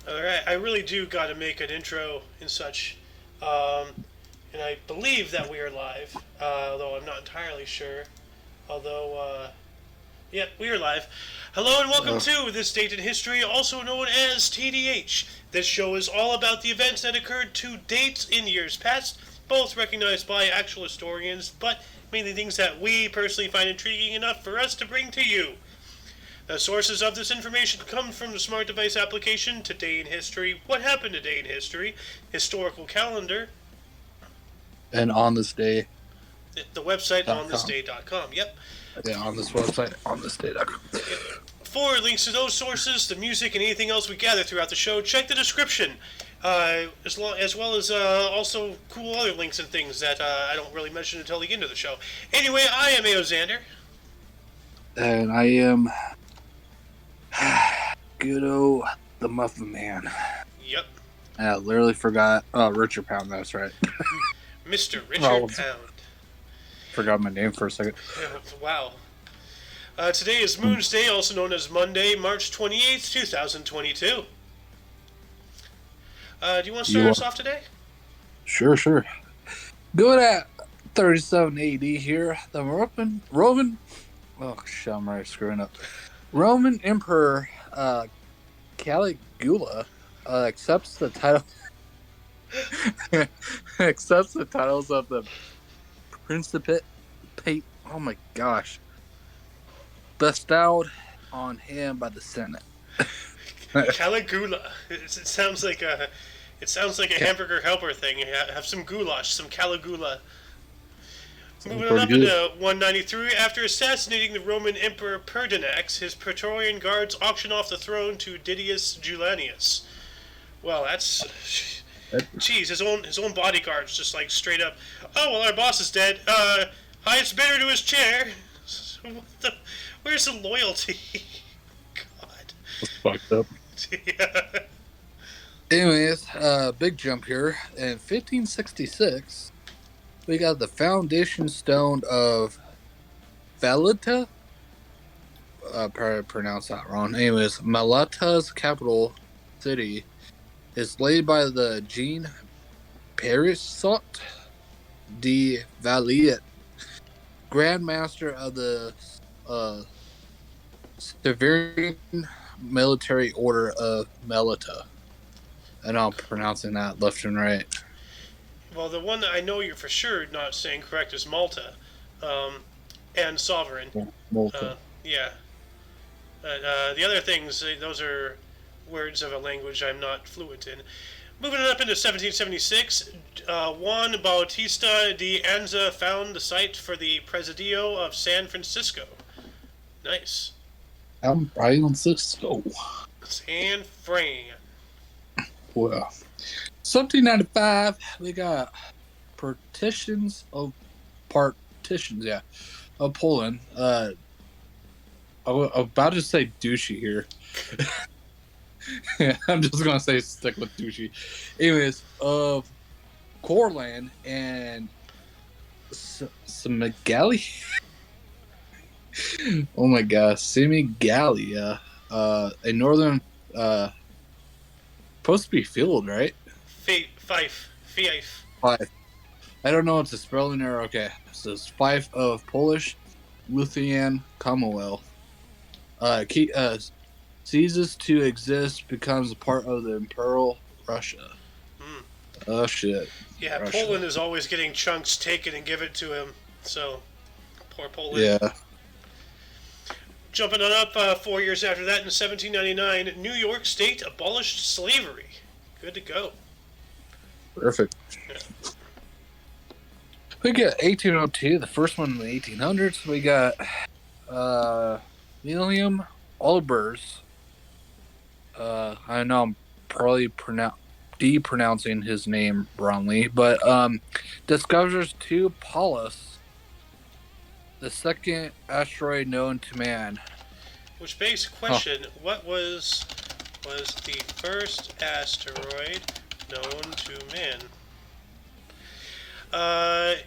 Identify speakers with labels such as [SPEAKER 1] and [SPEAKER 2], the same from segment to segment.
[SPEAKER 1] Alright, I really do gotta make an intro and such. Um, and I believe that we are live, although I'm not entirely sure. Although, yep, we are live. Hello and welcome
[SPEAKER 2] Uh,
[SPEAKER 1] to This Date in History, also known as TDH. This show is all about the events that occurred to date in years past, both recognized by actual historians, but mainly things that we personally find intriguing enough for us to bring to you. The sources of this information come from the smart device application Today in History, What Happened Today in History, Historical Calendar,
[SPEAKER 2] and on this day,
[SPEAKER 1] the website
[SPEAKER 2] .com.
[SPEAKER 1] onthisday.com. Yep.
[SPEAKER 2] Yeah, on this website, on this day.com.
[SPEAKER 1] Yep. For links to those sources, the music, and anything else we gather throughout the show, check the description. As well as also cool other links and things that I don't really mention until the end of the show. Anyway, I am A.O. Xander.
[SPEAKER 2] And I am good old the Muffin Man.
[SPEAKER 1] Yep.
[SPEAKER 2] I literally forgot. Richard Pound, that's right.
[SPEAKER 1] Mr. Richard Pound.
[SPEAKER 2] Forgot my name for a second.
[SPEAKER 1] Wow. Today is Moon's Day, also known as Monday, March 28th, 2022. Do you want to start us off today?
[SPEAKER 2] Sure. Good at 37 AD here. The Roman. Oh, shit, I'm already screwing up. Roman Emperor Caligula accepts the title. accepts the titles of the Principate. Oh my gosh. Bestowed on him by the Senate.
[SPEAKER 1] Caligula. It sounds like a hamburger helper thing. Have some goulash, some Caligula. Moving on up into 193, after assassinating the Roman Emperor Pertinex, his Praetorian guards auction off the throne to Didius Julianus. Well, that's... Jeez, his own bodyguards just like straight up, oh, well, our boss is dead. Highest bidder to his chair. Where's the loyalty? God.
[SPEAKER 2] That's fucked up.
[SPEAKER 1] Yeah.
[SPEAKER 2] Anyways, big jump here. In 1566, we got the foundation stone of Valetta. Probably pronounced that wrong. Anyways, Malta's capital city is laid by the Jean Perisot de Valiet, Grand Master of the Cesarean Military Order of Melita. And I'm pronouncing that left and right.
[SPEAKER 1] Well, the one that I know you're for sure not saying correct is Malta, and Sovereign.
[SPEAKER 2] Malta.
[SPEAKER 1] Yeah. The other things, those are words of a language I'm not fluent in. Moving on up into 1776, Juan Bautista de Anza found the site for the Presidio of San Francisco. Nice.
[SPEAKER 2] San Francisco.
[SPEAKER 1] San Fran.
[SPEAKER 2] Well, 1795, we got partitions, of Poland. I'm about to say douchey here. I'm just gonna say stick with douchey. Anyways, of Courland and Semigali. Oh my gosh, Semigalia. A northern, supposed to be field, right?
[SPEAKER 1] Fife.
[SPEAKER 2] Fife. I don't know if it's a spelling error. Okay, so it's Fife of Polish Lithuanian Commonwealth. Ceases to exist, becomes a part of the Imperial Russia. Oh shit.
[SPEAKER 1] Yeah, Russia. Poland is always getting chunks taken and give it to him. So, poor Poland.
[SPEAKER 2] Yeah.
[SPEAKER 1] Jumping on up 4 years after that, in 1799, New York State abolished slavery. Good to go.
[SPEAKER 2] Perfect.
[SPEAKER 1] Yeah.
[SPEAKER 2] We got 1802, the first one in the 1800s. We got William Olbers. I know I'm probably pronouncing his name wrongly, but discovers two Pallas, the second asteroid known to man.
[SPEAKER 1] Which begs the question, what was the first asteroid known to man?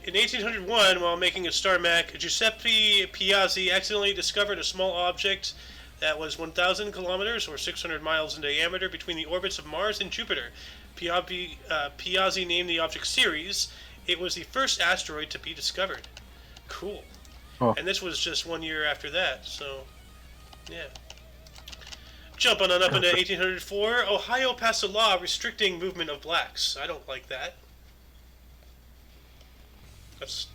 [SPEAKER 1] In 1801, while making a star map, Giuseppe Piazzi accidentally discovered a small object that was 1,000 kilometers or 600 miles in diameter between the orbits of Mars and Jupiter. Piazzi named the object Ceres. It was the first asteroid to be discovered. Cool.
[SPEAKER 2] Oh.
[SPEAKER 1] And this was just 1 year after that, so yeah. Jumping on up into 1804, Ohio passed a law restricting movement of blacks. I don't like that. That's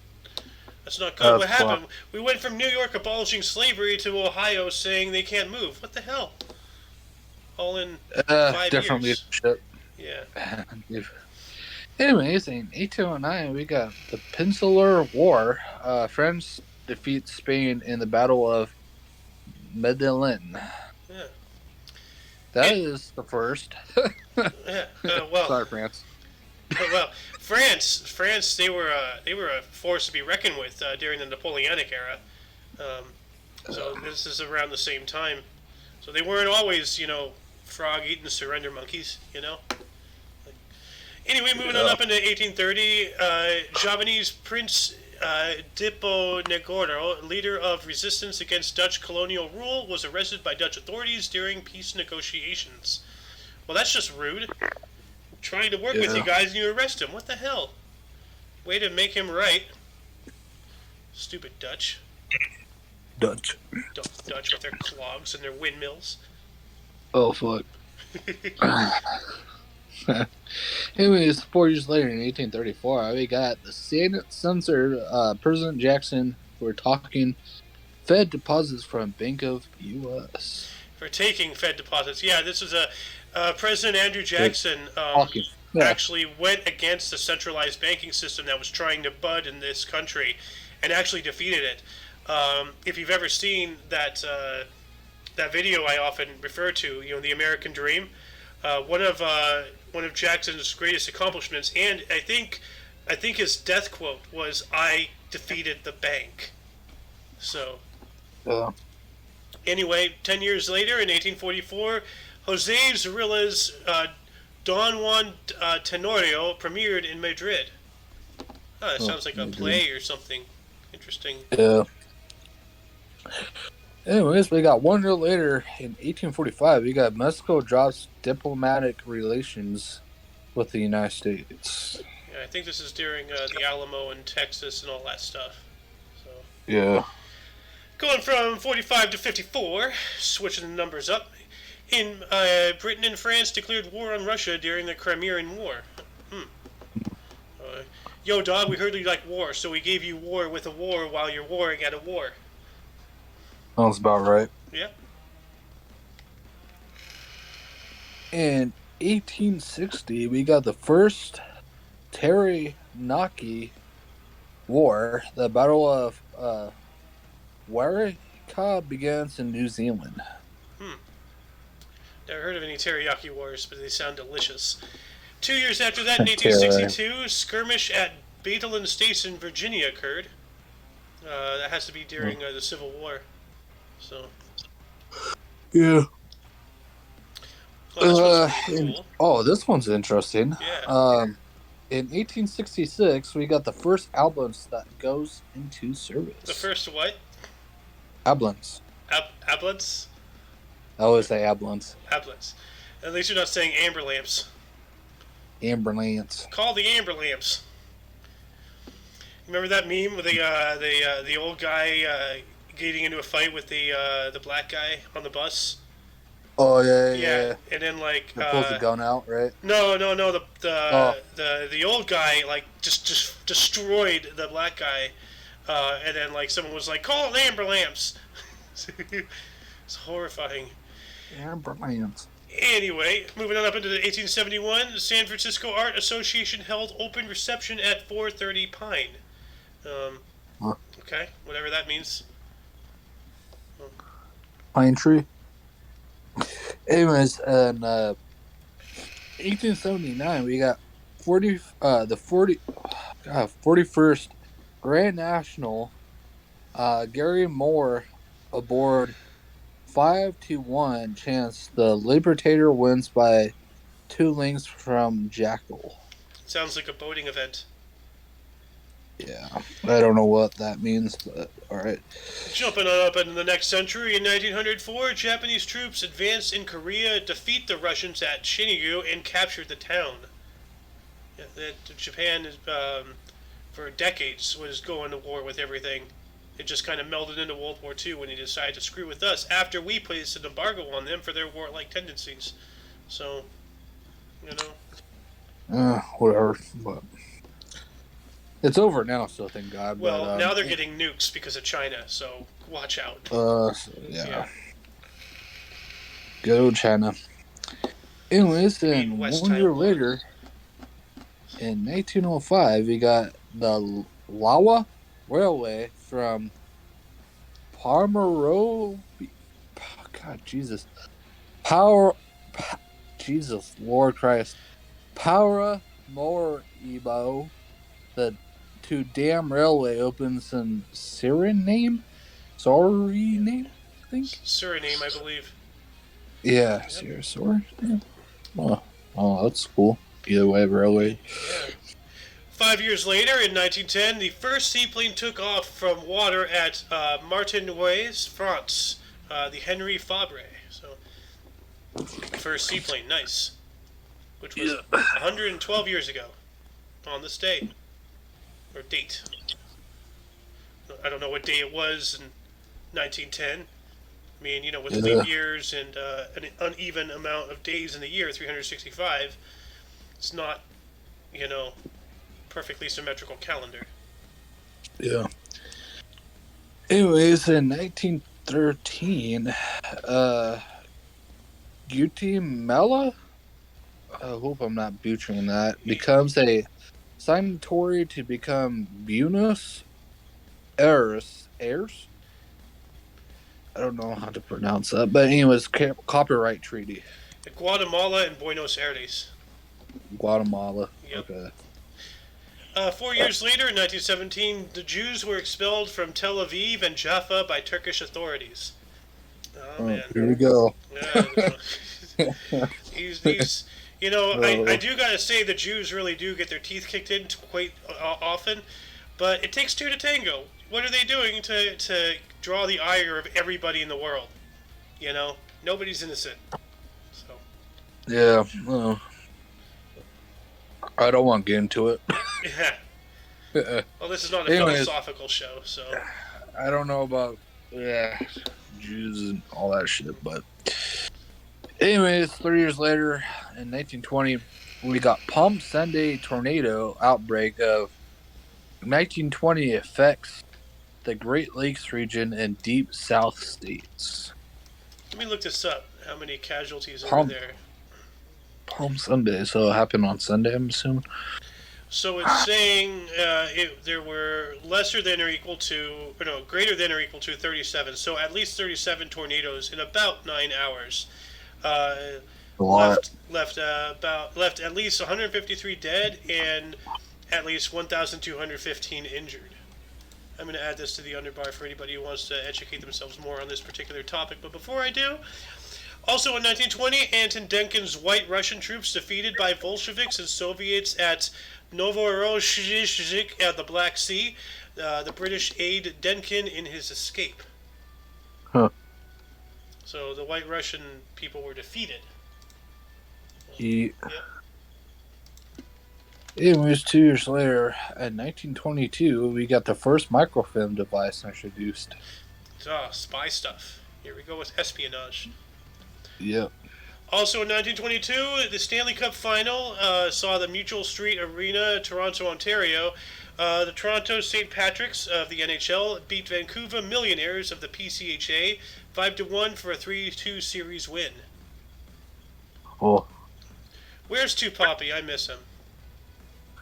[SPEAKER 1] not good. What happened? We went from New York abolishing slavery to Ohio saying they can't move. What the hell? All in 5
[SPEAKER 2] different
[SPEAKER 1] years.
[SPEAKER 2] leadership.
[SPEAKER 1] Yeah.
[SPEAKER 2] Anyways, in 1809, we got the Peninsular War. France defeats Spain in the Battle of Medellin.
[SPEAKER 1] Yeah.
[SPEAKER 2] That is the first.
[SPEAKER 1] Yeah. Well.
[SPEAKER 2] Sorry, France.
[SPEAKER 1] Well, France, they were a force to be reckoned with during the Napoleonic era. So this is around the same time. So they weren't always, frog-eating surrender monkeys, Anyway, moving on up into 1830, Javanese Prince Diponegoro, leader of resistance against Dutch colonial rule, was arrested by Dutch authorities during peace negotiations. Well, that's just rude. Trying to work with you guys and you arrest him. What the hell? Way to make him right. Stupid Dutch.
[SPEAKER 2] Dutch
[SPEAKER 1] with their clogs and their windmills.
[SPEAKER 2] Oh, fuck. Anyways, 4 years later in 1834, we got the Senate censored President Jackson for taking Fed deposits from Bank of U.S.
[SPEAKER 1] For taking Fed deposits. Yeah, this is President Andrew Jackson actually went against the centralized banking system that was trying to bud in this country and actually defeated it. If you've ever seen that video I often refer to, the American Dream, one of Jackson's greatest accomplishments, and I think his death quote was, "I defeated the bank." So, anyway, 10 years later, in 1844, Jose Zarilla's Don Juan Tenorio premiered in Madrid. Oh, that sounds like a play or something. Interesting.
[SPEAKER 2] Yeah. Anyways, we got 1 year later, in 1845, we got Mexico drops diplomatic relations with the United States.
[SPEAKER 1] Yeah, I think this is during the Alamo in Texas and all that stuff. So.
[SPEAKER 2] Yeah.
[SPEAKER 1] Going from 45 to 54, switching the numbers up. In Britain and France declared war on Russia during the Crimean War. Yo, dog, we heard you like war, so we gave you war with a war while you're warring at a war.
[SPEAKER 2] Sounds about right.
[SPEAKER 1] Yeah.
[SPEAKER 2] In 1860, we got the first Taranaki War. The Battle of Wairika begins in New Zealand.
[SPEAKER 1] Never heard of any teriyaki wars, but they sound delicious. 2 years after that, in 1862, skirmish at Battleland Station, Virginia occurred. That has to be during the Civil War. So.
[SPEAKER 2] Yeah.
[SPEAKER 1] Well, cool.
[SPEAKER 2] This one's interesting.
[SPEAKER 1] Yeah.
[SPEAKER 2] In 1866, we got the first ambulance that goes into service.
[SPEAKER 1] The first what?
[SPEAKER 2] Ambulance.
[SPEAKER 1] Ambulance?
[SPEAKER 2] I always say ambulance.
[SPEAKER 1] Ambulance. At least you're not saying amber lamps.
[SPEAKER 2] Ambulance.
[SPEAKER 1] Call the amber lamps. Remember that meme with the old guy getting into a fight with the black guy on the bus?
[SPEAKER 2] Oh yeah.
[SPEAKER 1] And then
[SPEAKER 2] he pulls the gun out, right?
[SPEAKER 1] No. The old guy just destroyed the black guy, and then someone was like, "Call the amber lamps." It's horrifying.
[SPEAKER 2] Amber lamps.
[SPEAKER 1] Anyway, moving on up into 1871, the San Francisco Art Association held open reception at 430 Pine. Okay, whatever that means.
[SPEAKER 2] Pine tree. Anyways, in 1879, we got 41st Grand National. Gary Moore aboard 5-1 chance. The Libertator wins by 2 lengths from Jackal.
[SPEAKER 1] Sounds like a boating event.
[SPEAKER 2] Yeah, I don't know what that means, but all right.
[SPEAKER 1] Jumping on up into the next century, in 1904, Japanese troops advanced in Korea, defeat the Russians at Shinigu, and captured the town. Japan is, for decades was going to war with everything. It just kind of melded into World War II when he decided to screw with us after we placed an embargo on them for their warlike tendencies. So, you know.
[SPEAKER 2] Whatever. But it's over now, so thank God.
[SPEAKER 1] Well,
[SPEAKER 2] But
[SPEAKER 1] now they're getting nukes because of China, so watch out.
[SPEAKER 2] yeah. Good old China. Anyways, then 1 year later, in 1905, we got the Lawa Railway from Palmero. God, Jesus. Jesus, Lord Christ. Paramaribo, the to Dam Railway opens in Suriname? I think?
[SPEAKER 1] Suriname, I believe.
[SPEAKER 2] Yeah, yep. Suriname. Oh, that's cool. Either way, railway.
[SPEAKER 1] Yeah. 5 years later, in 1910, the first seaplane took off from water at Martinouilles, France. The Henry Fabre. So, first seaplane, nice. Which was 112 years ago, on this day, or date. I don't know what day it was in 1910. I mean, with leap years and an uneven amount of days in the year, 365, it's not, perfectly symmetrical calendar.
[SPEAKER 2] Yeah. Anyways, in 1913, Guatemala, I hope I'm not butchering that, becomes a signatory to become Buenos Aires. I don't know how to pronounce that, but anyways, copyright treaty.
[SPEAKER 1] Guatemala and Buenos Aires.
[SPEAKER 2] Guatemala.
[SPEAKER 1] Yep.
[SPEAKER 2] Okay.
[SPEAKER 1] 4 years later, in 1917, the Jews were expelled from Tel Aviv and Jaffa by Turkish authorities. Oh man.
[SPEAKER 2] Here we go.
[SPEAKER 1] Yeah. I do gotta say the Jews really do get their teeth kicked in quite often, but it takes two to tango. What are they doing to draw the ire of everybody in the world? Nobody's innocent. So.
[SPEAKER 2] Yeah. I don't want to get into it.
[SPEAKER 1] Yeah. Well, this is not a philosophical show, so.
[SPEAKER 2] I don't know about Jews and all that shit, but anyways, 3 years later, in 1920, we got Palm Sunday tornado outbreak of 1920 affects the Great Lakes region and deep South states.
[SPEAKER 1] Let me look this up. How many casualties over there?
[SPEAKER 2] Palm Sunday, so it happened on Sunday, I'm assuming.
[SPEAKER 1] So it's saying there were greater than or equal to 37. So at least 37 tornadoes in about 9 hours. Left at least 153 dead and at least 1,215 injured. I'm going to add this to the underbar for anybody who wants to educate themselves more on this particular topic. But before I do, also in 1920, Anton Denkin's White Russian troops defeated by Bolsheviks and Soviets at Novorossiysk at the Black Sea. The British aid Denkin in his escape.
[SPEAKER 2] Huh.
[SPEAKER 1] So the White Russian people were defeated.
[SPEAKER 2] Yep. It was 2 years later, in 1922, we got the first microfilm device introduced.
[SPEAKER 1] Spy stuff. Here we go with espionage.
[SPEAKER 2] Yep.
[SPEAKER 1] Also in 1922, the Stanley Cup Final saw the Mutual Street Arena, Toronto, Ontario. The Toronto St. Patrick's of the NHL beat Vancouver Millionaires of the PCHA 5-1 for a 3-2 series win.
[SPEAKER 2] Oh.
[SPEAKER 1] Where's Tupapi? I miss him.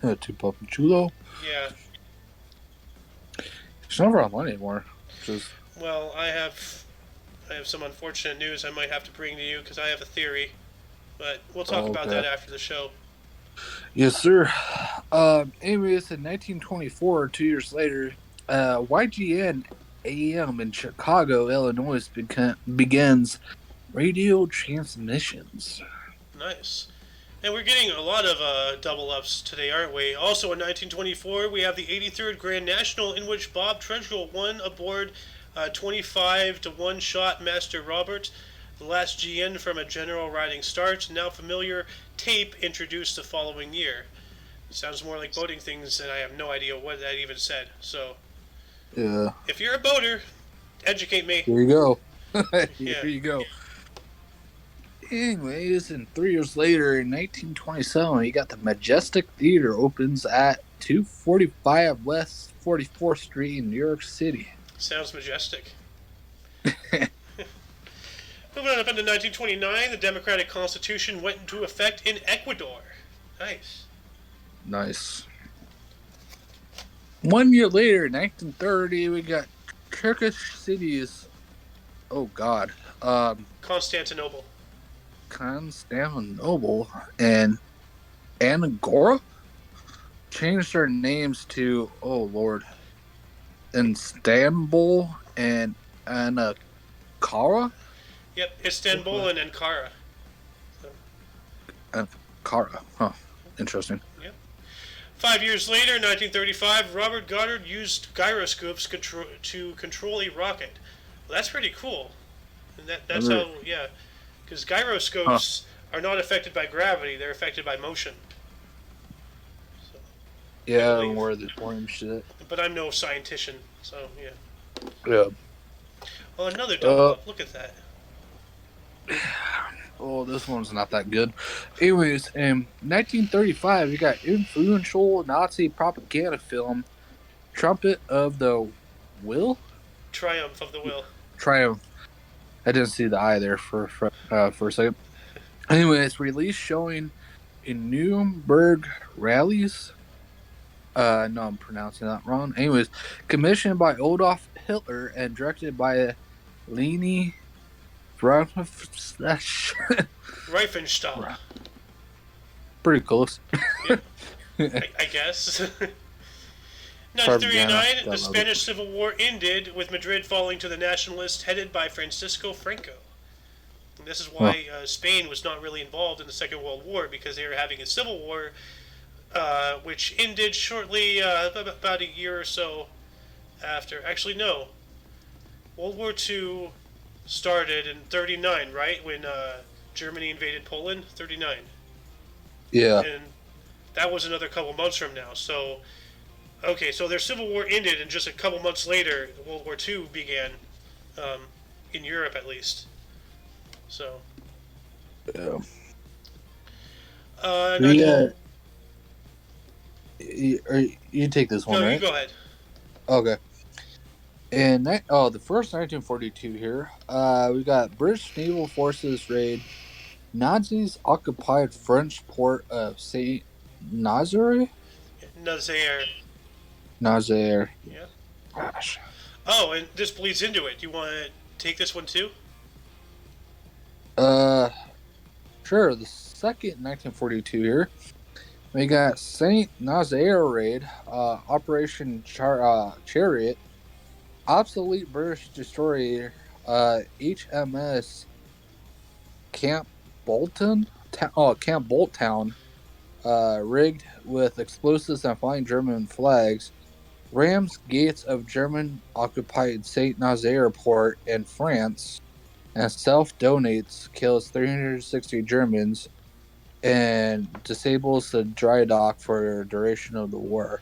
[SPEAKER 2] Yeah, Tupapi Chulo.
[SPEAKER 1] Yeah.
[SPEAKER 2] He's never online anymore.
[SPEAKER 1] Well, I have some unfortunate news I might have to bring to you because I have a theory, but we'll talk about that after the show.
[SPEAKER 2] Yes, sir. Anyways, in 1924, 2 years later, YGN AM in Chicago, Illinois begins radio transmissions.
[SPEAKER 1] Nice. And we're getting a lot of double-ups today, aren't we? Also in 1924, we have the 83rd Grand National, in which Bob Trudgell won aboard 25-1 shot Master Robert, the last GN from a general riding start. Now familiar tape introduced the following year. It sounds more like boating things, and I have no idea what that even said. So,
[SPEAKER 2] Yeah.
[SPEAKER 1] if you're a boater, educate me.
[SPEAKER 2] Here you go.
[SPEAKER 1] Yeah.
[SPEAKER 2] Here you go. Anyways, and 3 years later, in 1927, you got the Majestic Theater opens at 245 West 44th Street in New York City.
[SPEAKER 1] Sounds majestic. Moving on up into 1929, the Democratic Constitution went into effect in Ecuador. Nice.
[SPEAKER 2] Nice. 1 year later, 1930, we got Turkish cities. Oh, God.
[SPEAKER 1] Constantinople.
[SPEAKER 2] Constantinople and Angora changed their names to, oh, Lord, Istanbul and Ankara?
[SPEAKER 1] Yep, Istanbul and Ankara. So.
[SPEAKER 2] Ankara. Huh. Interesting.
[SPEAKER 1] Yep. 5 years later, 1935, Robert Goddard used gyroscopes to control a rocket. Well, that's pretty cool. And that's how, yeah. Because gyroscopes are not affected by gravity, they're affected by motion. So,
[SPEAKER 2] yeah, more the boring shit.
[SPEAKER 1] But I'm no scientician, so yeah.
[SPEAKER 2] Yeah.
[SPEAKER 1] Oh, another double up. Look at that.
[SPEAKER 2] Oh, this one's not that good. Anyways, in 1935, you got influential Nazi propaganda film Trumpet of the Will?
[SPEAKER 1] Triumph of the Will.
[SPEAKER 2] Triumph. I didn't see the eye there for a second. Anyways, release showing in Nuremberg rallies. No, I'm pronouncing that wrong. Anyways, commissioned by Adolf Hitler and directed by Leni
[SPEAKER 1] Riefenstahl.
[SPEAKER 2] Pretty close.
[SPEAKER 1] Yeah. I guess. 1939, the Spanish Civil War ended, with Madrid falling to the nationalists headed by Francisco Franco. And this is why Spain was not really involved in the Second World War, because they were having a civil war, which ended shortly, about a year or so after. Actually, no. World War II started in 39, right? When Germany invaded Poland? 39.
[SPEAKER 2] Yeah.
[SPEAKER 1] And that was another couple months from now. So, okay, so their civil war ended, and just a couple months later, World War II began, in Europe at least. So.
[SPEAKER 2] Yeah. You take this one,
[SPEAKER 1] right?
[SPEAKER 2] right?
[SPEAKER 1] You go ahead.
[SPEAKER 2] Okay. And the first 1942 here, we got British naval forces raid Nazis occupied French port of Saint Nazaire. Nazaire.
[SPEAKER 1] Yeah.
[SPEAKER 2] Gosh.
[SPEAKER 1] Oh, and this bleeds into it. Do you want to take this one too?
[SPEAKER 2] Sure. The second 1942 here, we got Saint Nazaire raid, Operation Chariot, obsolete British destroyer, HMS Camp Bolton, Camp Boltown, rigged with explosives and flying German flags, rams gates of German-occupied Saint Nazaire port in France, and self-donates, kills 360 Germans, and disables the dry dock for the duration of the war.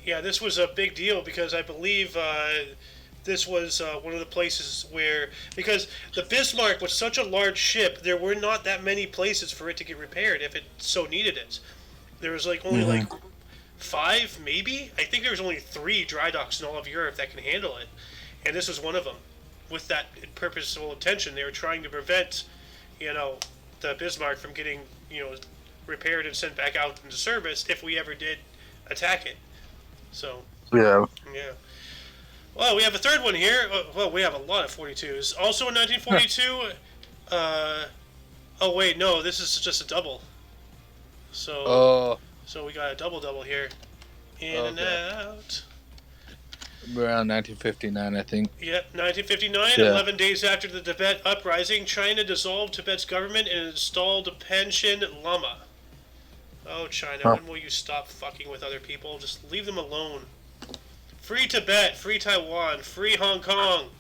[SPEAKER 1] Yeah, this was a big deal because I believe this was one of the places where, because the Bismarck was such a large ship, there were not that many places for it to get repaired if it so needed it. There was only 5, maybe? I think there was only 3 dry docks in all of Europe that can handle it. And this was one of them. With that purposeful intention, they were trying to prevent, the Bismarck from getting, repaired and sent back out into service if we ever did attack it. So. Yeah. Well, we have a third one here. Well, we have a lot of 42s. Also in 1942, oh wait, no, this is just a double. So we got a double here. In and out.
[SPEAKER 2] Around 1959, I think.
[SPEAKER 1] Yep, 1959,
[SPEAKER 2] Yeah.
[SPEAKER 1] 11 days after the Tibet uprising, China dissolved Tibet's government and installed Panchen Lama. Oh, China,
[SPEAKER 2] Huh.
[SPEAKER 1] when will you stop fucking with other people? Just leave them alone. Free Tibet, free Taiwan, free Hong Kong.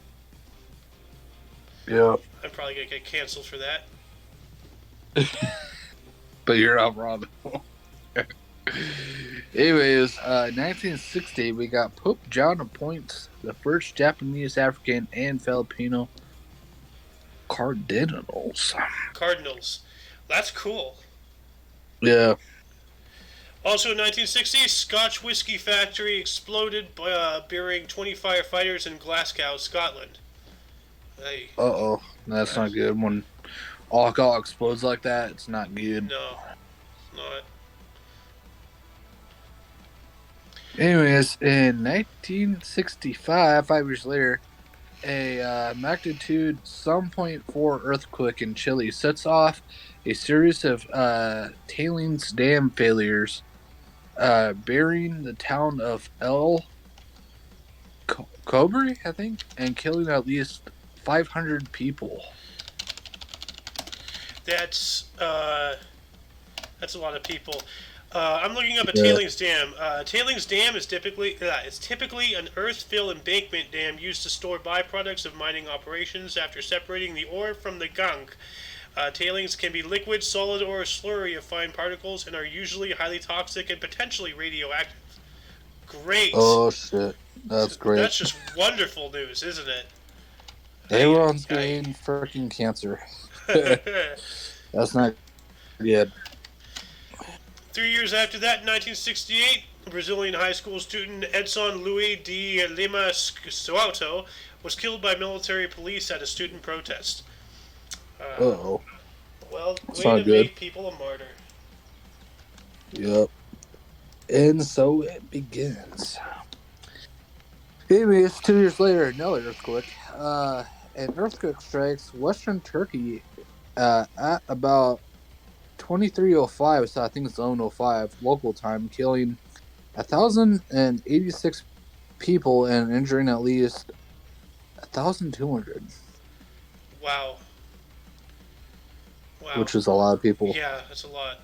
[SPEAKER 2] Yeah.
[SPEAKER 1] I'm probably going to get canceled for that.
[SPEAKER 2] But you're not wrong. Anyways, 1960, we got Pope John appoints the first Japanese, African, and Filipino cardinals.
[SPEAKER 1] Cardinals. That's cool.
[SPEAKER 2] Yeah.
[SPEAKER 1] Also in 1960, Scotch whiskey factory exploded, burying 20 firefighters in Glasgow, Scotland. Hey.
[SPEAKER 2] Uh-oh. That's not good. When alcohol explodes like that, it's not good.
[SPEAKER 1] No, not.
[SPEAKER 2] Anyways, in 1965, 5 years later, a magnitude 7.4 earthquake in Chile sets off a series of tailings dam failures, burying the town of El Cobre, I think, and killing at least 500 people.
[SPEAKER 1] That's a lot of people. I'm looking up a tailings dam. Tailings dam is typically an earth-fill embankment dam used to store byproducts of mining operations after separating the ore from the gunk. Tailings can be liquid, solid, or a slurry of fine particles and are usually highly toxic and potentially radioactive. Great.
[SPEAKER 2] Oh shit, that's great.
[SPEAKER 1] That's just wonderful news, isn't it?
[SPEAKER 2] Everyone's getting freaking cancer. That's not good.
[SPEAKER 1] 3 years after that, in 1968, Brazilian high school student Edson Luis de Lima Souto was killed by military police at a student protest.
[SPEAKER 2] Uh-oh.
[SPEAKER 1] Well,
[SPEAKER 2] That's
[SPEAKER 1] way
[SPEAKER 2] not
[SPEAKER 1] to
[SPEAKER 2] good.
[SPEAKER 1] make people a martyr.
[SPEAKER 2] Yep. And so it begins. Anyways, 2 years later, another earthquake. An earthquake strikes western Turkey at about 23:05, so I think it's 11:05 local time, killing 1,086 people and injuring at least 1,200.
[SPEAKER 1] Wow.
[SPEAKER 2] Which is a lot of people.
[SPEAKER 1] Yeah, that's a lot.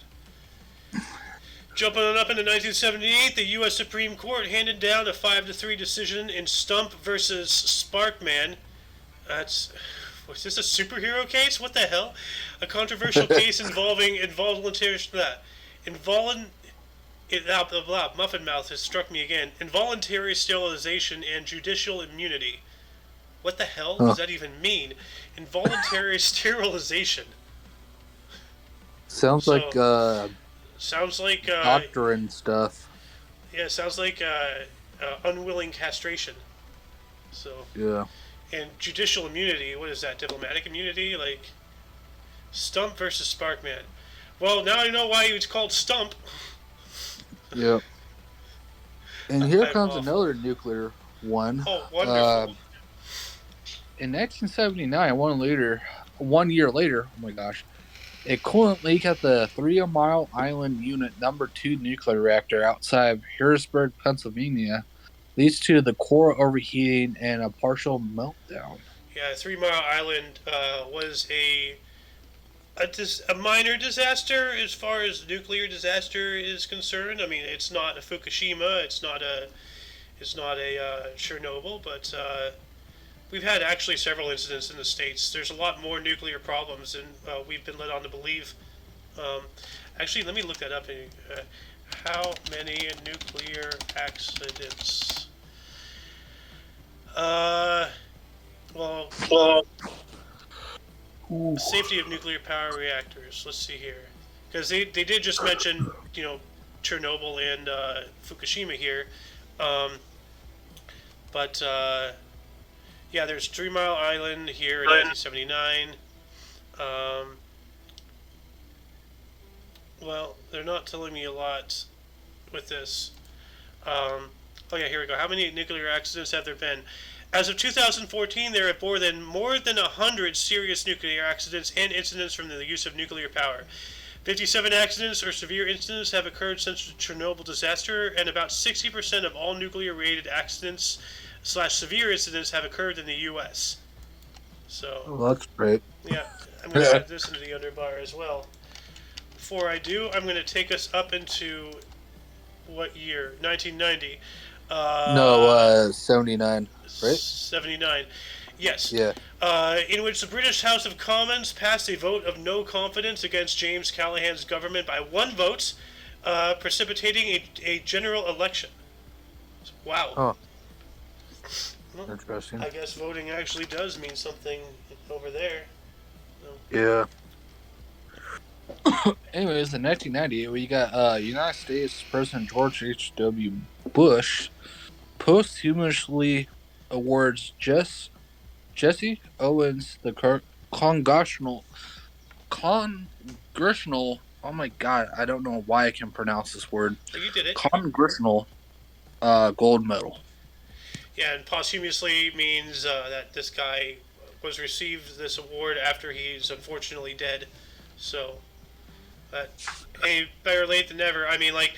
[SPEAKER 1] Jumping on up into 1978, the U.S. Supreme Court handed down a 5-3 decision in Stump versus Sparkman. Was this a superhero case? What the hell? A controversial case involving Muffin Mouth has struck me again. Involuntary sterilization and judicial immunity. What the hell does that even mean? Involuntary sterilization.
[SPEAKER 2] Sounds like
[SPEAKER 1] doctor
[SPEAKER 2] and stuff.
[SPEAKER 1] Yeah, sounds like unwilling castration. So
[SPEAKER 2] yeah.
[SPEAKER 1] And judicial immunity, what is that? Diplomatic immunity? Like Stump versus Sparkman. Well, now I know why he was called Stump.
[SPEAKER 2] Yep. And here comes another nuclear one.
[SPEAKER 1] Oh, wonderful.
[SPEAKER 2] In 1979, 1 year later, oh my gosh, a coolant leak at the 3 Mile Island Unit No. 2 nuclear reactor outside Harrisburg, Pennsylvania, leads to the core overheating and a partial meltdown.
[SPEAKER 1] Yeah, 3 Mile Island was a minor disaster as far as nuclear disaster is concerned. I mean, it's not a Fukushima, it's not a Chernobyl, but we've had actually several incidents in the States. There's a lot more nuclear problems than we've been led on to believe. Actually, let me look that up. How many nuclear accidents? Safety of nuclear power reactors. Let's see here. Because they did just mention, Chernobyl and Fukushima here. But there's 3 Mile Island here in 1979. Well, they're not telling me a lot with this. Here we go. How many nuclear accidents have there been? As of 2014, there have been more than 100 serious nuclear accidents and incidents from the use of nuclear power. 57 accidents or severe incidents have occurred since the Chernobyl disaster, and about 60% of all nuclear-related accidents severe incidents have occurred in the U.S. So,
[SPEAKER 2] Oh, that's great.
[SPEAKER 1] yeah, I'm going to add this into the underbar as well. Before I do, I'm going to take us up into what year? 1990.
[SPEAKER 2] No, 79, right?
[SPEAKER 1] 79. Yes.
[SPEAKER 2] Yeah.
[SPEAKER 1] In which the British House of Commons passed a vote of no confidence against James Callaghan's government by one vote, precipitating a general election. Wow.
[SPEAKER 2] Oh,
[SPEAKER 1] Well,
[SPEAKER 2] interesting.
[SPEAKER 1] I guess voting actually does mean something over there.
[SPEAKER 2] Yeah. Anyways, in 1990, we got United States President George H.W. Bush posthumously awards Jesse Owens the congressional. Oh my god, I don't know why I can pronounce this word.
[SPEAKER 1] Oh, you did it.
[SPEAKER 2] Congressional gold medal.
[SPEAKER 1] Yeah, and posthumously means that this guy was received this award after he's unfortunately dead. So, hey, better late than never. I mean, like,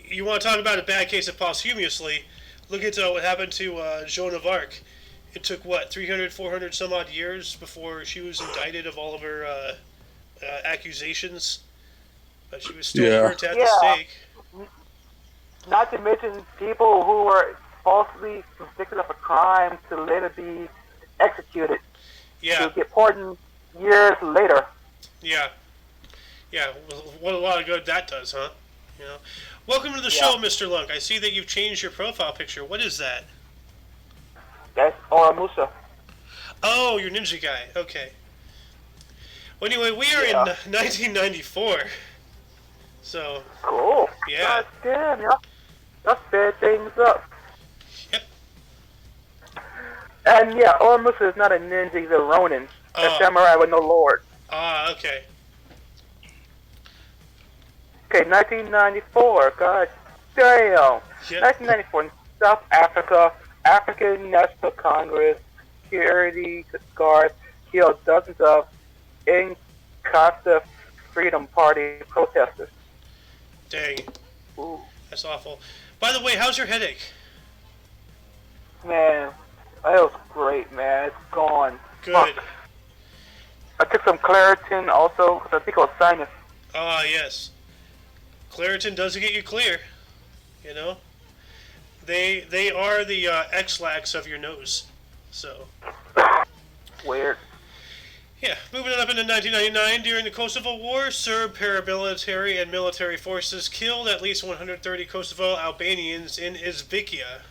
[SPEAKER 1] you want to talk about a bad case of posthumously? Look at what happened to Joan of Arc. It took, 300, 400 some odd years before she was indicted of all of her accusations. But she was still burnt at the stake.
[SPEAKER 3] Not to mention people who were falsely convicted of a crime to later be executed.
[SPEAKER 1] Yeah.
[SPEAKER 3] To get pardoned years later.
[SPEAKER 1] Yeah. Yeah, what a lot of good that does, huh? You know. Welcome to the show, Mr. Lunk. I see that you've changed your profile picture. What is that?
[SPEAKER 3] That's Oramusa.
[SPEAKER 1] Oh, you're Ninja Guy. Okay. Well, anyway, we are in 1994. So.
[SPEAKER 3] Cool.
[SPEAKER 1] Yeah.
[SPEAKER 3] God damn, y'all sped things up.
[SPEAKER 1] Yep.
[SPEAKER 3] And Oramusa is not a ninja, he's a Ronin. A samurai with no lord.
[SPEAKER 1] Ah, okay.
[SPEAKER 3] Okay, 1994. God damn.
[SPEAKER 1] Yep.
[SPEAKER 3] 1994 in South Africa, African National Congress security guards killed dozens of Inkatha Freedom Party protesters.
[SPEAKER 1] Dang.
[SPEAKER 3] Ooh.
[SPEAKER 1] That's awful. By the way, how's your headache?
[SPEAKER 3] Man, that was great, man. It's gone.
[SPEAKER 1] Good.
[SPEAKER 3] Fuck. I took some Claritin also, because I think it was sinus.
[SPEAKER 1] Ah, yes. Claritin does get you clear. You know? They are the X-Lax of your nose. So.
[SPEAKER 3] Weird.
[SPEAKER 1] Yeah, moving on up into 1999, during the Kosovo War, Serb paramilitary and military forces killed at least 130 Kosovo Albanians in Izvikia.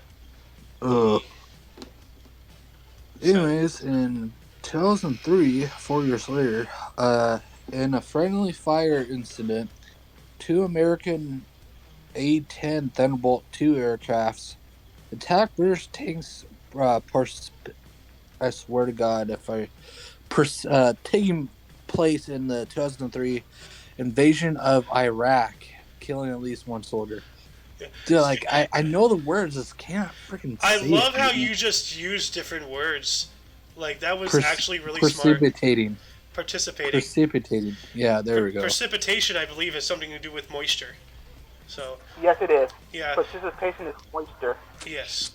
[SPEAKER 2] Anyways, in 2003, 4 years later, in a friendly fire incident, 2 American A-10 Thunderbolt II aircrafts attacked British tanks. I swear to God, if taking place in the 2003 invasion of Iraq, killing at least 1 soldier.
[SPEAKER 1] Yeah.
[SPEAKER 2] Dude, like, I know the words, just can't freaking say it.
[SPEAKER 1] I love how you just use different words. Like, that was actually really smart. Participating.
[SPEAKER 2] Yeah, there we go.
[SPEAKER 1] Precipitation, I believe, has something to do with moisture. So.
[SPEAKER 3] Yes, it is.
[SPEAKER 1] Yeah.
[SPEAKER 3] Precipitation is moisture.
[SPEAKER 1] Yes.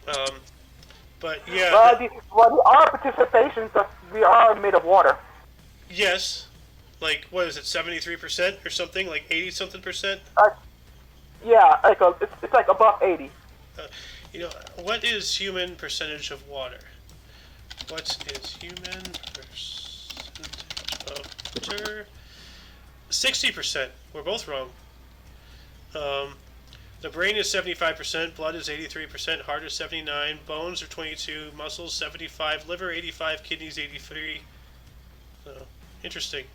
[SPEAKER 1] But yeah.
[SPEAKER 3] Well, our participation, we are made of water.
[SPEAKER 1] Yes. Like, what is it, 73% or something? Like 80-something percent?
[SPEAKER 3] Yeah, it's like above 80.
[SPEAKER 1] You know, what is human percentage of water? What is human percentage of water? 60%. We're both wrong. The brain is 75%, blood is 83%, heart is 79%, bones are 22%, muscles 75%, liver 85%, kidneys 83%. Interesting.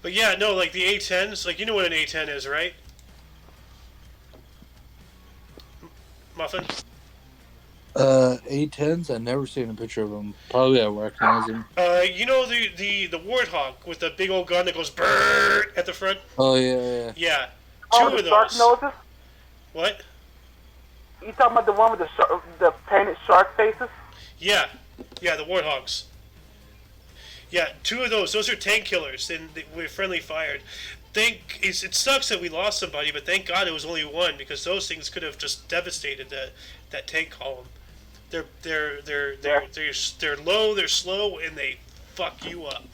[SPEAKER 1] But yeah, no, like the A10s, like, you know what an A10 is, right? Muffin?
[SPEAKER 2] A10s, I've never seen a picture of them. Probably I recognize them.
[SPEAKER 1] You know the Warthog with the big old gun that goes brrrr at the front?
[SPEAKER 2] Oh, yeah.
[SPEAKER 1] Yeah.
[SPEAKER 3] Oh,
[SPEAKER 1] 2 of
[SPEAKER 3] the shark
[SPEAKER 1] those.
[SPEAKER 3] noses?
[SPEAKER 1] What?
[SPEAKER 3] You talking about the one with the painted shark faces?
[SPEAKER 1] Yeah. Yeah, the Warthogs. Yeah, 2 of those. Those are tank killers, and we're friendly fired. It sucks that we lost somebody, but thank God it was only 1, because those things could have just devastated that tank column. They're low, they're slow, and they fuck you up.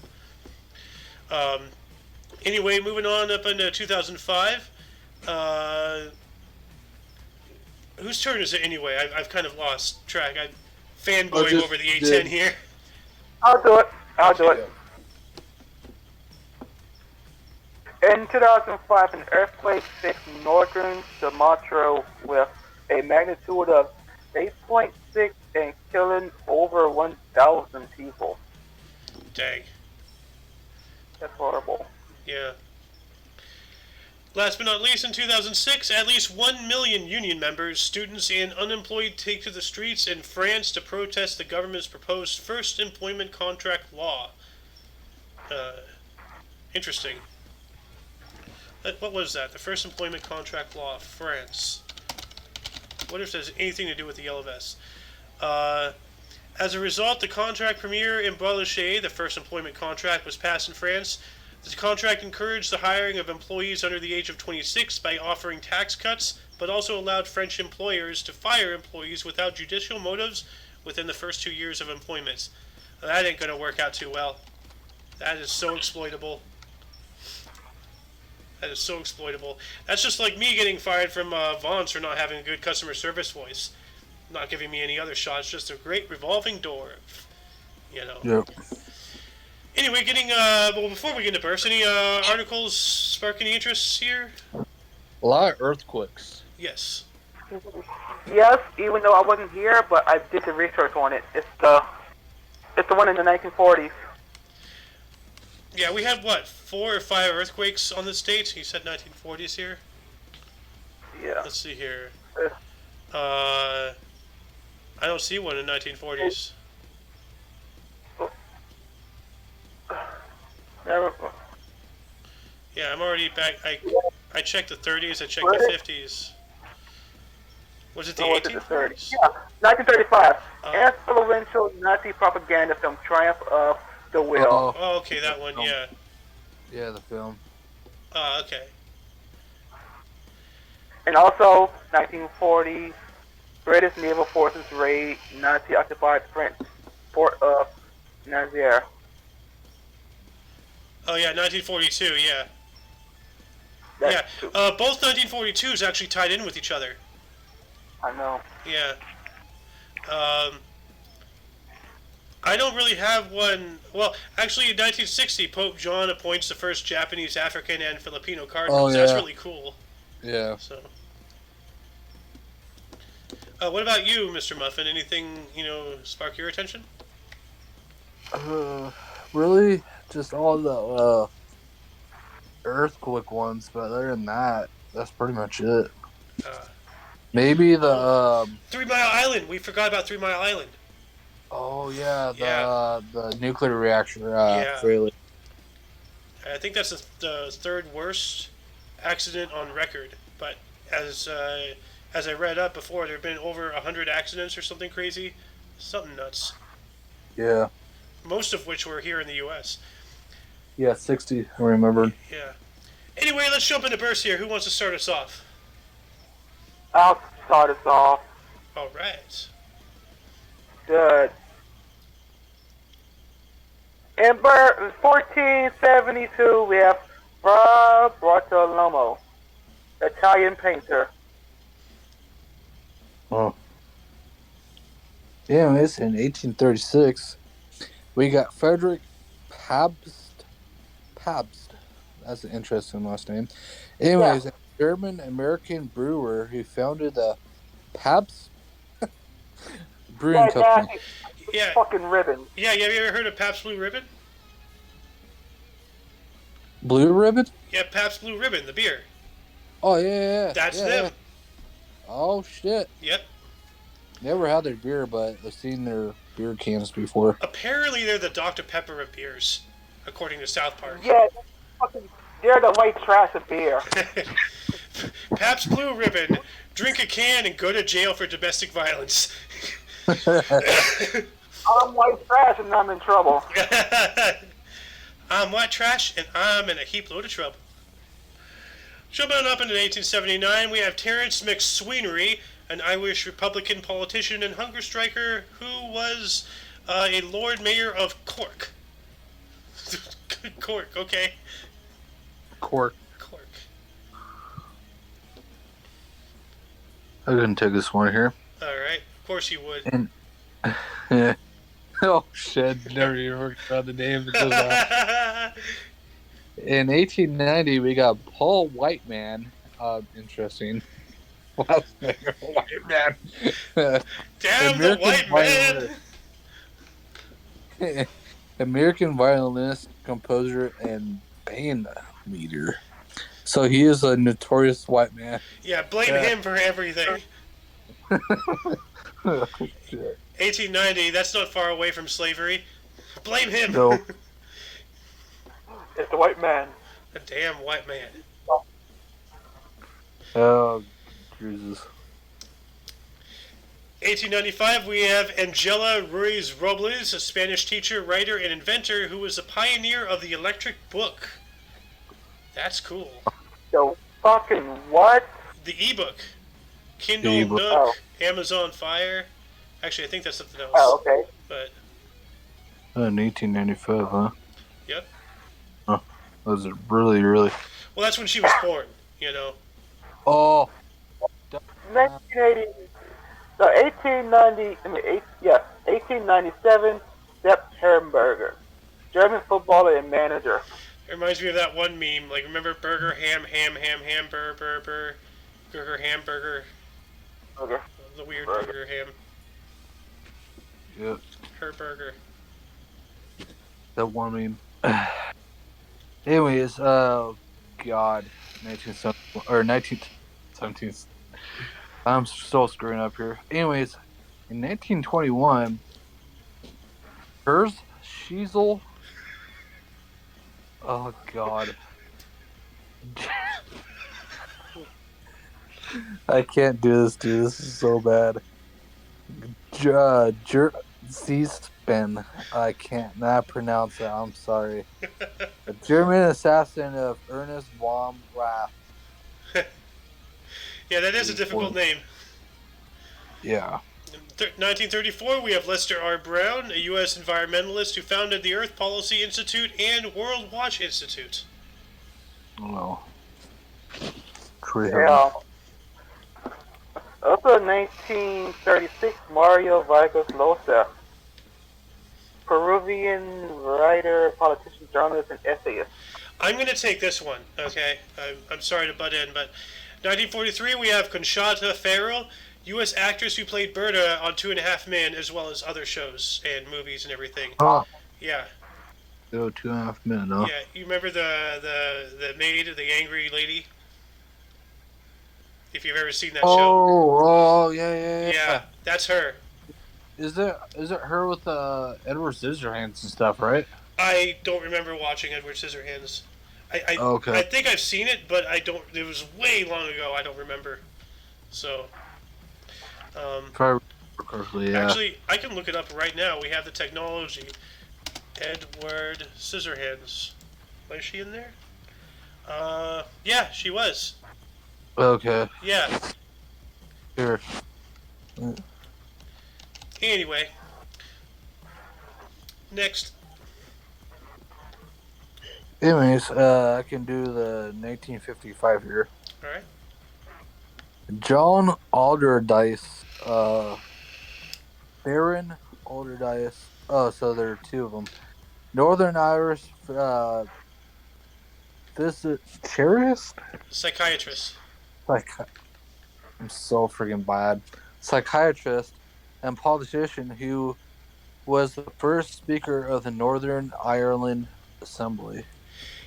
[SPEAKER 1] Anyway, moving on up into 2005. Whose turn is it anyway? I've kind of lost track. I'm fanboying over the A10 here.
[SPEAKER 3] I'll do it. In 2005, an earthquake hit northern Sumatra with a magnitude of 8.6 and killing over 1,000 people.
[SPEAKER 1] Dang.
[SPEAKER 3] That's horrible.
[SPEAKER 1] Yeah. Last but not least, in 2006, at least 1 million union members, students, and unemployed take to the streets in France to protest the government's proposed first employment contract law. Interesting. What was that? The first employment contract law of France. What if there's anything to do with the yellow vests? As a result, the contract premier in Boulanger, the first employment contract, was passed in France. The contract encouraged the hiring of employees under the age of 26 by offering tax cuts, but also allowed French employers to fire employees without judicial motives within the first 2 years of employment. That ain't going to work out too well. That is so exploitable. That is so exploitable. That's just like me getting fired from Vaughn's for not having a good customer service voice. Not giving me any other shots, just a great revolving door. You know.
[SPEAKER 2] Yep.
[SPEAKER 1] Anyway, well, before we get into bursts, any articles spark any interest here?
[SPEAKER 2] A lot of earthquakes.
[SPEAKER 1] Yes.
[SPEAKER 3] Yes, even though I wasn't here, but I did the research on it. It's the one in the 1940s.
[SPEAKER 1] Yeah, we had, 4 or 5 earthquakes on the state? You said 1940s here?
[SPEAKER 3] Yeah.
[SPEAKER 1] Let's see here. I don't see one in 1940s. Yeah, I'm already back. I checked the 30s, I checked the 50s. Was it the 1840s?
[SPEAKER 3] Yeah, 1935. Influential Nazi propaganda film Triumph of the Will.
[SPEAKER 1] Oh, okay, that one, yeah.
[SPEAKER 2] Yeah, the film.
[SPEAKER 1] Okay.
[SPEAKER 3] And also, 1940, British naval forces raid Nazi-occupied French port of Nazaire.
[SPEAKER 1] Oh, yeah, 1942, yeah.
[SPEAKER 3] That's
[SPEAKER 1] both 1942s actually tied in with each other.
[SPEAKER 3] I know.
[SPEAKER 1] Yeah. I don't really have one. Well, actually, in 1960, Pope John appoints the first Japanese, African, and Filipino cardinals.
[SPEAKER 2] Oh, yeah.
[SPEAKER 1] That's really cool.
[SPEAKER 2] Yeah.
[SPEAKER 1] So, what about you, Mr. Muffin? Anything, spark your attention?
[SPEAKER 2] Really? Just all the earthquake ones, but other than that, that's pretty much it. Maybe the
[SPEAKER 1] 3 Mile Island. We forgot about 3 Mile Island.
[SPEAKER 2] Oh yeah, the nuclear reactor. Really.
[SPEAKER 1] I think that's the third worst accident on record. But as I read up before, there have been over 100 accidents or something crazy, something nuts.
[SPEAKER 2] Yeah.
[SPEAKER 1] Most of which were here in the U.S.
[SPEAKER 2] Yeah, 60. I remembered.
[SPEAKER 1] Yeah. Anyway, let's jump into bursts here. Who wants to start us off?
[SPEAKER 3] I'll start us off.
[SPEAKER 1] All right.
[SPEAKER 3] Good. In 1472, we have Fra Bartolomeo, Italian painter.
[SPEAKER 2] Oh. Anyways, in 1836, we got Frederick Pabst. That's an interesting last name. Anyways, a German-American brewer who founded the Pabst Brewing Company.
[SPEAKER 1] Yeah.
[SPEAKER 3] Fucking ribbon.
[SPEAKER 1] Yeah, have you ever heard of Pabst Blue Ribbon?
[SPEAKER 2] Blue Ribbon?
[SPEAKER 1] Yeah, Pabst Blue Ribbon, the beer.
[SPEAKER 2] Oh, yeah.
[SPEAKER 1] That's them.
[SPEAKER 2] Yeah. Oh, shit.
[SPEAKER 1] Yep.
[SPEAKER 2] Never had their beer, but I've seen their beer cans before.
[SPEAKER 1] Apparently, they're the Dr. Pepper of beers, according to South Park.
[SPEAKER 3] Yeah, they're the white trash of beer.
[SPEAKER 1] Pabst Blue Ribbon. Drink a can and go to jail for domestic violence.
[SPEAKER 3] I'm white trash and I'm in trouble.
[SPEAKER 1] I'm white trash, and I'm in a heap load of trouble. Jumping up into 1879, we have Terence McSweeney, an Irish Republican politician and hunger striker who was a Lord Mayor of Cork. Cork, okay.
[SPEAKER 2] Cork.
[SPEAKER 1] Cork.
[SPEAKER 2] I couldn't take this one here.
[SPEAKER 1] Alright, of course you would.
[SPEAKER 2] And oh shit! Never even heard about the name. In 1890, we got Paul Whiteman. Interesting. White man.
[SPEAKER 1] Damn the white man!
[SPEAKER 2] American violinist, composer, and band leader. So he is a notorious white man.
[SPEAKER 1] Yeah, blame him for everything.
[SPEAKER 2] Oh, shit.
[SPEAKER 1] 1890, that's not far away from slavery. Blame him!
[SPEAKER 2] No.
[SPEAKER 3] It's the white man.
[SPEAKER 1] A damn white man.
[SPEAKER 2] Oh, Jesus.
[SPEAKER 1] 1895, we have Angela Ruiz Robles, a Spanish teacher, writer, and inventor who was a pioneer of the electric book. That's cool.
[SPEAKER 3] Yo, fucking what?
[SPEAKER 1] The ebook. Kindle,
[SPEAKER 2] E-book.
[SPEAKER 1] Nook, Amazon Fire. Actually, I think that's something else.
[SPEAKER 3] Oh, okay.
[SPEAKER 1] But,
[SPEAKER 2] In 1895, huh?
[SPEAKER 1] yep.
[SPEAKER 2] Huh. Was it really, really?
[SPEAKER 1] Well, that's when she was born, you know.
[SPEAKER 2] Oh.
[SPEAKER 3] 1980. So 1897. Sepp Herrenberger, German footballer and manager.
[SPEAKER 1] It reminds me of that one meme. Like, remember burger, ham, burger, hamburger.
[SPEAKER 3] Okay.
[SPEAKER 1] The weird
[SPEAKER 3] Burger.
[SPEAKER 1] burger, ham.
[SPEAKER 2] Yeah.
[SPEAKER 1] Her burger.
[SPEAKER 2] That one meme. Anyways, God. 1917. I'm still screwing up here. Anyways, in 1921, Sheasel. Oh, God. I can't do this, dude. This is so bad. Seaplane. I can't not pronounce it. I'm sorry. A German assassin of Ernest von Rath.
[SPEAKER 1] Yeah, that is a difficult name.
[SPEAKER 2] Yeah.
[SPEAKER 1] In 1934, we have Lester R. Brown, a U.S. environmentalist who founded the Earth Policy Institute and World Watch Institute.
[SPEAKER 2] Oh.
[SPEAKER 3] Yeah. Also in 1936, Mario Vargas Llosa, Peruvian writer, politician, journalist, and essayist.
[SPEAKER 1] I'm going to take this one, okay? I'm sorry to butt in, but 1943, we have Conchata Ferrell, U.S. actress who played Berta on 2.5 Men, as well as other shows and movies and everything.
[SPEAKER 2] Oh.
[SPEAKER 1] Yeah.
[SPEAKER 2] Oh, 2.5 Men, huh?
[SPEAKER 1] Yeah, you remember the maid, the angry lady? If you've ever seen that show.
[SPEAKER 2] Oh, yeah.
[SPEAKER 1] Yeah, that's her.
[SPEAKER 2] Is it her with Edward Scissorhands and stuff, right?
[SPEAKER 1] I don't remember watching Edward Scissorhands.
[SPEAKER 2] Okay.
[SPEAKER 1] I think I've seen it, but I don't. It was way long ago. I don't remember. So.
[SPEAKER 2] If I remember correctly, yeah.
[SPEAKER 1] Actually, I can look it up right now. We have the technology. Edward Scissorhands. Was she in there? Yeah, she was.
[SPEAKER 2] Okay.
[SPEAKER 1] Yeah.
[SPEAKER 2] Here.
[SPEAKER 1] Anyway. Next.
[SPEAKER 2] Anyways, I can do the 1955 here.
[SPEAKER 1] All right.
[SPEAKER 2] John Alderdice, Baron Alderdice. Oh, so there are two of them. Northern Irish physicianist?
[SPEAKER 1] Psychiatrist.
[SPEAKER 2] I'm so freaking bad. Psychiatrist and politician who was the first speaker of the Northern Ireland Assembly.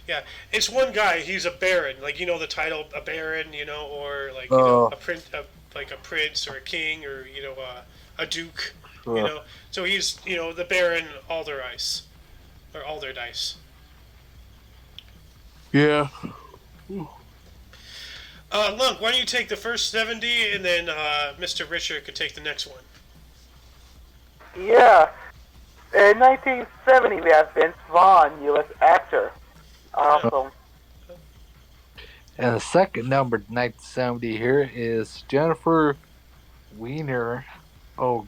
[SPEAKER 1] Yeah, it's one guy. He's a baron, like the title, a baron, or like a prince, like a prince or a king or a duke, So he's the Baron Alderdice or Alderdice.
[SPEAKER 2] Yeah.
[SPEAKER 1] Lunk, why don't you take the first 70 and then Mr. Richard could take the next one.
[SPEAKER 3] Yeah. In 1970, we have Vince Vaughn, U.S. actor. Awesome.
[SPEAKER 2] And the second number 1970 here is Jennifer Weiner. Oh,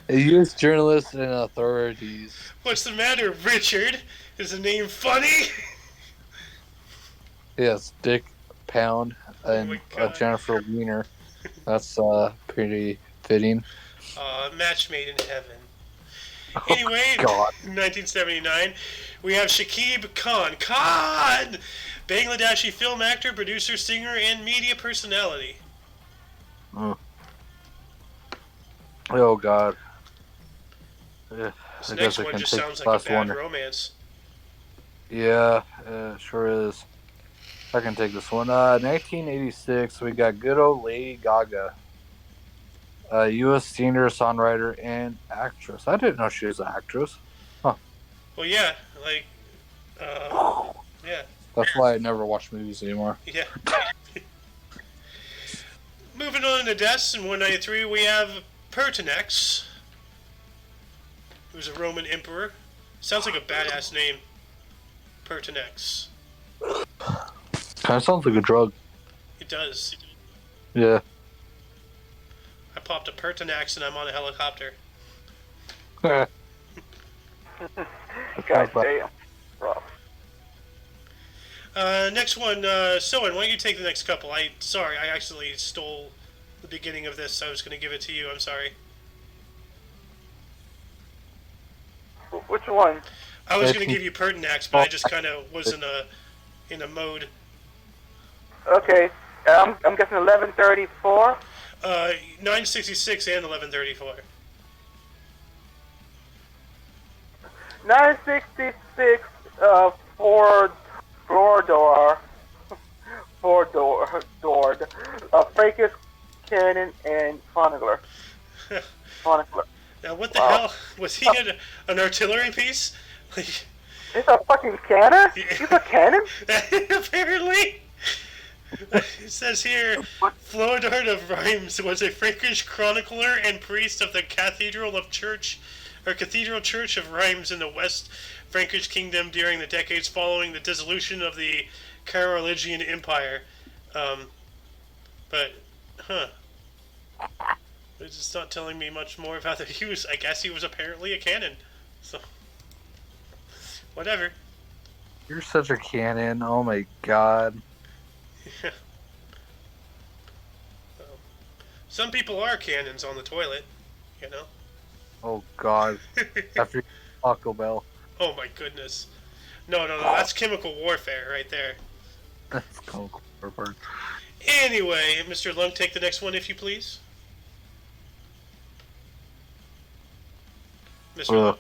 [SPEAKER 2] a U.S. journalist and authorities.
[SPEAKER 1] What's the matter, Richard? Is the name funny?
[SPEAKER 2] Yes, Dick Pound
[SPEAKER 1] Oh my
[SPEAKER 2] and
[SPEAKER 1] god.
[SPEAKER 2] Jennifer Weiner. That's pretty fitting.
[SPEAKER 1] Match made in heaven.
[SPEAKER 2] Oh,
[SPEAKER 1] Anyway,
[SPEAKER 2] God.
[SPEAKER 1] 1979, we have Shakib Khan. Khan! Bangladeshi film actor, producer, singer, and media personality.
[SPEAKER 2] Oh, God. Yeah,
[SPEAKER 1] This
[SPEAKER 2] I
[SPEAKER 1] next
[SPEAKER 2] guess I
[SPEAKER 1] one
[SPEAKER 2] can
[SPEAKER 1] just
[SPEAKER 2] take
[SPEAKER 1] sounds
[SPEAKER 2] the
[SPEAKER 1] like a
[SPEAKER 2] last
[SPEAKER 1] bad
[SPEAKER 2] one.
[SPEAKER 1] romance.
[SPEAKER 2] Yeah, sure is. I can take this one. 1986, we got good old Lady Gaga. U.S. singer, songwriter, and actress. I didn't know she was an actress. Huh.
[SPEAKER 1] Well, yeah, like, yeah,
[SPEAKER 2] That's why I never watch movies anymore.
[SPEAKER 1] yeah. Moving on to deaths in 193, we have Pertinex, who's a Roman emperor. Sounds like a badass name. Pertinex.
[SPEAKER 2] Kind of sounds like a drug.
[SPEAKER 1] It does.
[SPEAKER 2] Yeah.
[SPEAKER 1] I popped a Pertinax and I'm on a helicopter.
[SPEAKER 3] God damn. Bro.
[SPEAKER 1] Next one, Soen, why don't you take the next couple? Sorry, I actually stole the beginning of this. I was going to give it to you. I'm sorry.
[SPEAKER 3] Which one?
[SPEAKER 1] I was going to give you Pertinax, but I just kind of was in a mode.
[SPEAKER 3] Okay. I'm guessing 1134.
[SPEAKER 1] 966 and 1134.
[SPEAKER 3] 966. Four-doored. Fracas, Cannon, and Chronicler.
[SPEAKER 1] Now, what the hell? Was he an artillery piece?
[SPEAKER 3] He's a fucking cannon? He's a cannon?
[SPEAKER 1] Apparently. It says here, Floridard of Rheims was a Frankish chronicler and priest of the Cathedral Church of Rheims in the West Frankish Kingdom during the decades following the dissolution of the Carolingian Empire. It's just not telling me much more about the use. I guess he was apparently a canon. So, whatever.
[SPEAKER 2] You're such a cannon. Oh my god.
[SPEAKER 1] Some people are cannons on the toilet, you know?
[SPEAKER 2] Oh god. After Taco Bell.
[SPEAKER 1] Oh my goodness. No, that's chemical warfare right there.
[SPEAKER 2] That's chemical warfare.
[SPEAKER 1] Anyway, Mr. Lunk, take the next one if you please. Mr. Lunk.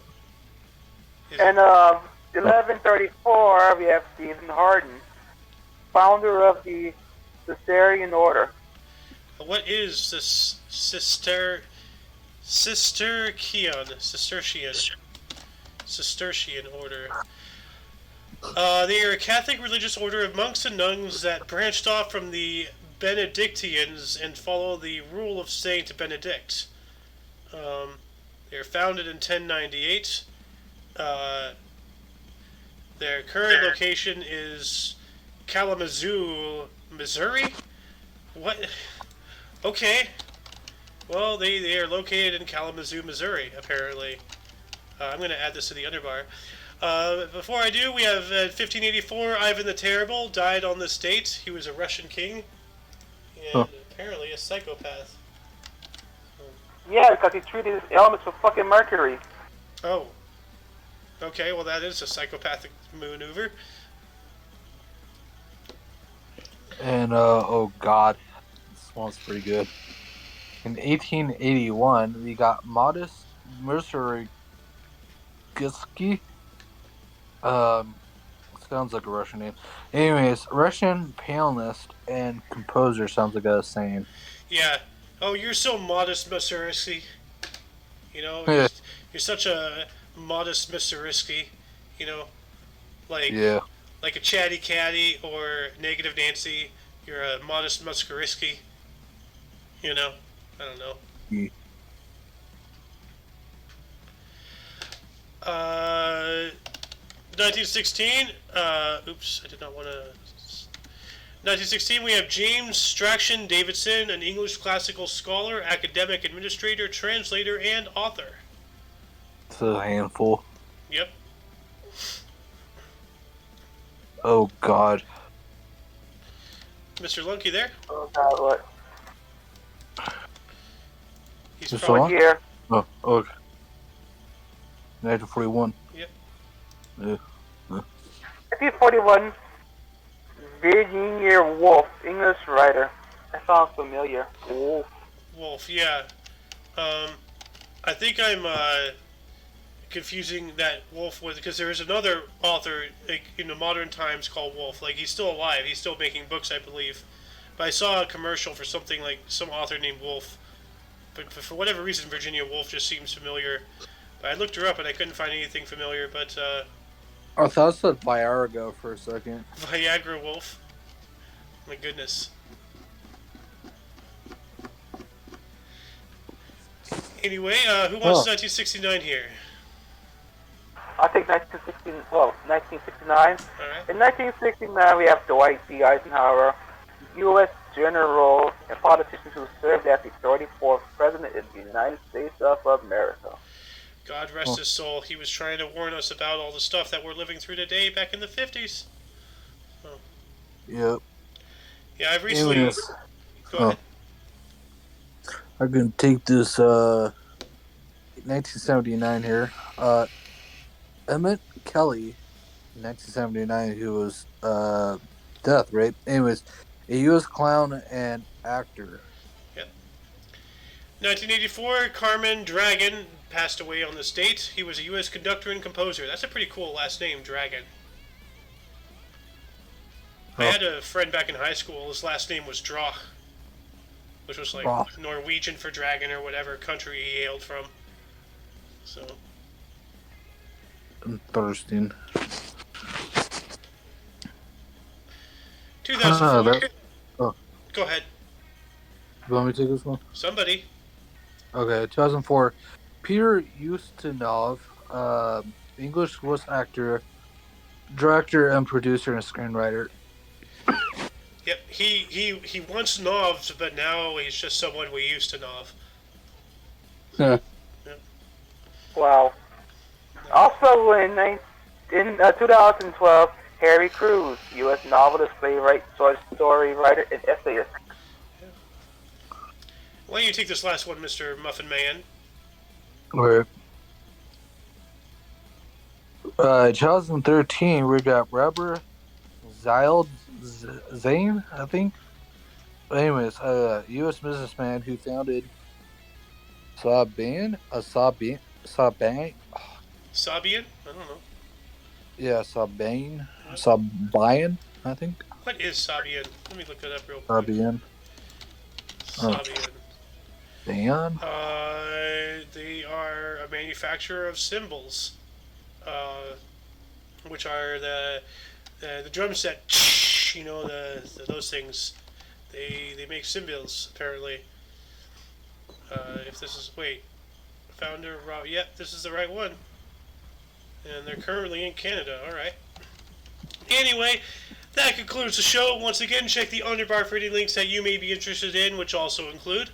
[SPEAKER 3] And 1134, we have Stephen Harden, founder of the Cesarean order.
[SPEAKER 1] What is this Cistercian order? They are a Catholic religious order of monks and nuns that branched off from the Benedictines and follow the rule of Saint Benedict. They were founded in 1098. Their current location is Kalamazoo, Missouri? What? Okay. Well, they are located in Kalamazoo, Missouri, apparently. I'm going to add this to the underbar. Before I do, we have 1584, Ivan the Terrible died on this date. He was a Russian king and apparently a psychopath.
[SPEAKER 3] Yeah, because he treated his ailments with fucking mercury.
[SPEAKER 1] Oh. Okay, well that is a psychopathic maneuver.
[SPEAKER 2] And, oh god. This one's pretty good. In 1881, we got Modest Mussorgsky. Sounds like a Russian name. Anyways, Russian pianist and composer sounds like a saying.
[SPEAKER 1] Yeah. Oh, you're so modest, Mr. Risky. You know, you're such a modest Mr. Risky. You know, like a chatty catty or negative Nancy. You're a modest Mr. Risky. You know, I don't know. 1916. Oops, I did not want to. 1916, we have James Strachan Davidson, an English classical scholar, academic administrator, translator, and author.
[SPEAKER 2] It's a handful.
[SPEAKER 1] Yep.
[SPEAKER 2] Oh, God.
[SPEAKER 1] Mr. Lunky there?
[SPEAKER 3] Oh God, what?
[SPEAKER 1] He's
[SPEAKER 2] Just
[SPEAKER 1] probably
[SPEAKER 2] on?
[SPEAKER 3] Here.
[SPEAKER 2] Oh, okay. 1941.
[SPEAKER 1] Yep.
[SPEAKER 2] Yeah.
[SPEAKER 3] 1941. Virginia Woolf, English writer. That sounds familiar. Wolf.
[SPEAKER 1] Wolf, yeah. I think I'm confusing that Wolf with, because there is another author like, in the modern times called Wolf. Like, he's still alive. He's still making books, I believe. But I saw a commercial for something like some author named Wolf. But for whatever reason, Virginia Woolf just seems familiar. But I looked her up and I couldn't find anything familiar. But
[SPEAKER 2] I thought it said Viagra for a second.
[SPEAKER 1] Viagra Wolf. My goodness. Anyway, who wants 1969 here?
[SPEAKER 3] I think 1969.
[SPEAKER 1] Alright.
[SPEAKER 3] In 1969, we have Dwight D. Eisenhower, U.S. General and politician who served as the 34th President of the United States of America.
[SPEAKER 1] God rest his soul. He was trying to warn us about all the stuff that we're living through today back in the 50s. Oh.
[SPEAKER 2] Yep.
[SPEAKER 1] Yeah, I've recently...
[SPEAKER 2] Anyways,
[SPEAKER 1] Go ahead.
[SPEAKER 2] I'm going to take this 1979 here. Emmett Kelly, 1979, who was death, right? Anyways, a U.S. clown and actor.
[SPEAKER 1] Yep. 1984, Carmen Dragon passed away on this date. He was a U.S. conductor and composer. That's a pretty cool last name, Dragon. I had a friend back in high school. His last name was Drach, which was like Norwegian for dragon or whatever country he hailed from. So.
[SPEAKER 2] Interesting.
[SPEAKER 1] 2004. Go ahead.
[SPEAKER 2] You want me to take this one?
[SPEAKER 1] Somebody.
[SPEAKER 2] Okay, 2004. Peter Ustinov, English voice actor, director, and producer and screenwriter.
[SPEAKER 1] Yep, he once noved, but now he's just someone we used to nov.
[SPEAKER 2] Yeah.
[SPEAKER 1] Yep.
[SPEAKER 3] Wow. Also in 2012, Harry Crews, U.S. novelist, playwright, short story writer, and essayist.
[SPEAKER 1] Why don't you take this last one, Mr. Muffin Man?
[SPEAKER 2] Okay. 2013, we got Robert Zane, I think. Anyways, U.S. businessman who founded Sabian?
[SPEAKER 1] Sabian? I don't know.
[SPEAKER 2] Yeah, Sabian, I think.
[SPEAKER 1] What is Sabian? Let me look that up real quick.
[SPEAKER 2] Sabian.
[SPEAKER 1] Sabian.
[SPEAKER 2] Dan?
[SPEAKER 1] They are a manufacturer of cymbals, which are the drum set. You know those things. They make cymbals apparently. If this is founder Rob. Yep, this is the right one. And they're currently in Canada. All right. Anyway, that concludes the show. Once again, check the underbar for any links that you may be interested in, which also include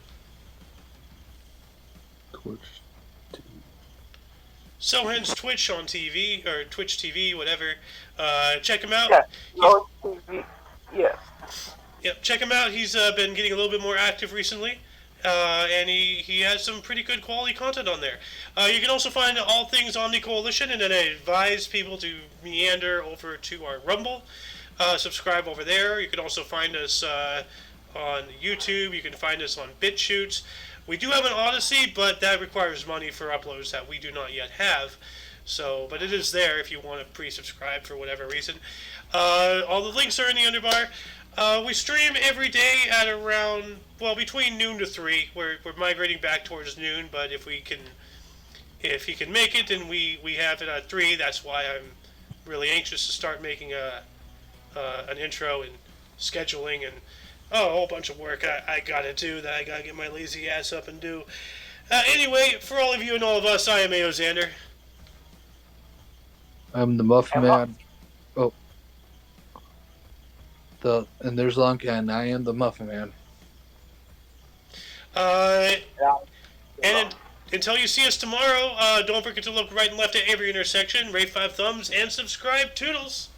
[SPEAKER 1] Sohan's Twitch on TV, or Twitch TV, whatever. Check him out.
[SPEAKER 3] Yeah.
[SPEAKER 1] Yep, check him out. He's been getting a little bit more active recently. And he has some pretty good quality content on there. You can also find all things Omni Coalition, and then I advise people to meander over to our Rumble. Subscribe over there. You can also find us on YouTube. You can find us on BitChute. We do have an Odyssey, but that requires money for uploads that we do not yet have. So, but it is there if you want to pre-subscribe for whatever reason. All the links are in the underbar. We stream every day at around, between noon to 3. We're migrating back towards noon, but if he can make it, then we have it at 3. That's why I'm really anxious to start making an intro and scheduling and a whole bunch of work I gotta do that I gotta get my lazy ass up and do. Anyway, for all of you and all of us, I am Aoxander.
[SPEAKER 2] I'm the Muffin
[SPEAKER 3] And
[SPEAKER 2] Man. Oh, and there's Lunkin. I am the Muffin Man.
[SPEAKER 1] Uh,
[SPEAKER 3] yeah,
[SPEAKER 1] and until you see us tomorrow, don't forget to look right and left at every intersection, rate 5 thumbs, and subscribe. Toodles!